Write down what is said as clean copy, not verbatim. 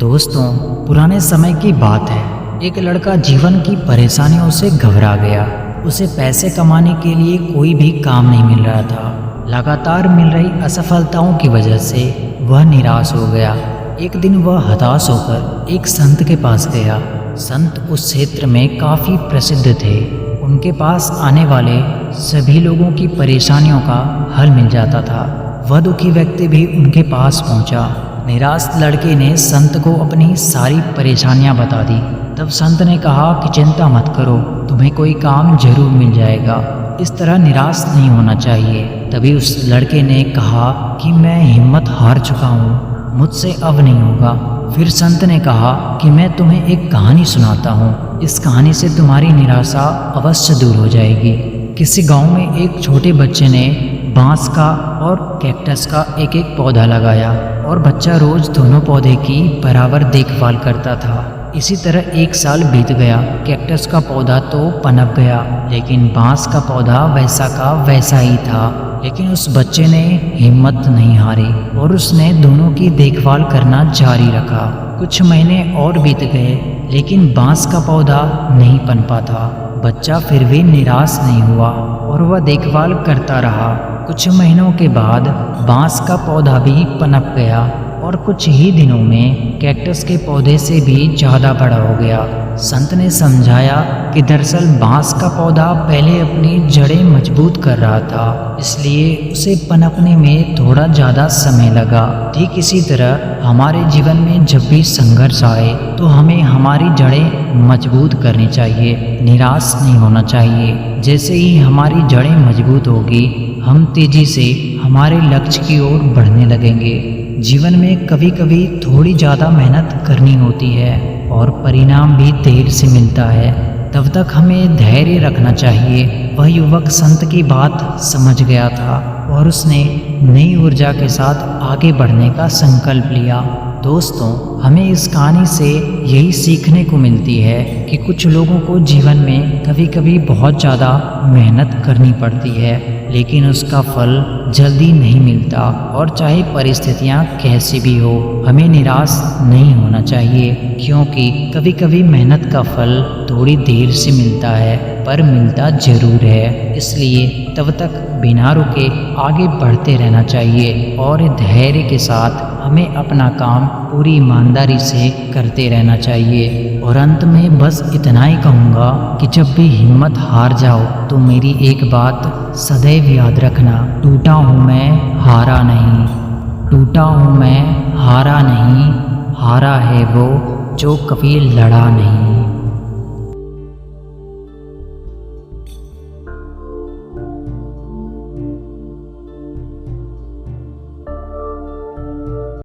दोस्तों, पुराने समय की बात है। एक लड़का जीवन की परेशानियों से घबरा गया। उसे पैसे कमाने के लिए कोई भी काम नहीं मिल रहा था। लगातार मिल रही असफलताओं की वजह से वह निराश हो गया। एक दिन वह हताश होकर एक संत के पास गया। संत उस क्षेत्र में काफ़ी प्रसिद्ध थे। उनके पास आने वाले सभी लोगों की परेशानियों का हल मिल जाता था। वह दुखी व्यक्ति भी उनके पास पहुंचा। निराश लड़के ने संत को अपनी सारी परेशानियां बता दी। तब संत ने कहा कि चिंता मत करो, तुम्हें कोई काम जरूर मिल जाएगा। इस तरह निराश नहीं होना चाहिए। तभी उस लड़के ने कहा कि मैं हिम्मत हार चुका हूँ, मुझसे अब नहीं होगा। फिर संत ने कहा कि मैं तुम्हें एक कहानी सुनाता हूँ। इस कहानी से तुम्हारी निराशा अवश्य दूर हो जाएगी। किसी गांव में एक छोटे बच्चे ने बांस का और कैक्टस का एक एक पौधा लगाया और बच्चा रोज दोनों पौधे की बराबर देखभाल करता था। इसी तरह एक साल बीत गया। कैक्टस का पौधा तो पनप गया, लेकिन बांस का पौधा वैसा का वैसा ही था। लेकिन उस बच्चे ने हिम्मत नहीं हारी और उसने दोनों की देखभाल करना जारी रखा। कुछ महीने और बीत गए, लेकिन बांस का पौधा नहीं पनपा था। बच्चा फिर भी निराश नहीं हुआ और वह देखभाल करता रहा। कुछ महीनों के बाद बांस का पौधा भी पनप गया और कुछ ही दिनों में कैक्टस के पौधे से भी ज़्यादा बड़ा हो गया। संत ने समझाया कि दरअसल बांस का पौधा पहले अपनी जड़ें मजबूत कर रहा था, इसलिए उसे पनपने में थोड़ा ज़्यादा समय लगा। ठीक इसी तरह हमारे जीवन में जब भी संघर्ष आए तो हमें हमारी जड़ें मजबूत करनी चाहिए, निराश नहीं होना चाहिए। जैसे ही हमारी जड़ें मजबूत होगी, हम तेजी से हमारे लक्ष्य की ओर बढ़ने लगेंगे। जीवन में कभी कभी थोड़ी ज़्यादा मेहनत करनी होती है और परिणाम भी देर से मिलता है। तब तक हमें धैर्य रखना चाहिए। वह युवक संत की बात समझ गया था और उसने नई ऊर्जा के साथ आगे बढ़ने का संकल्प लिया। दोस्तों, हमें इस कहानी से यही सीखने को मिलती है कि कुछ लोगों को जीवन में कभी कभी बहुत ज़्यादा मेहनत करनी पड़ती है, लेकिन उसका फल जल्दी नहीं मिलता। और चाहे परिस्थितियाँ कैसी भी हो, हमें निराश नहीं होना चाहिए, क्योंकि कभी कभी मेहनत का फल थोड़ी देर से मिलता है, पर मिलता जरूर है। इसलिए तब तक बिना रुके आगे बढ़ते रहना चाहिए और धैर्य के साथ हमें अपना काम पूरी ईमानदारी से करते रहना चाहिए। और अंत में बस इतना ही कहूँगा कि जब भी हिम्मत हार जाओ तो मेरी एक बात सदैव याद रखना, टूटा हूँ मैं हारा नहीं, टूटा हूँ मैं हारा नहीं, हारा है वो जो कभी लड़ा नहीं।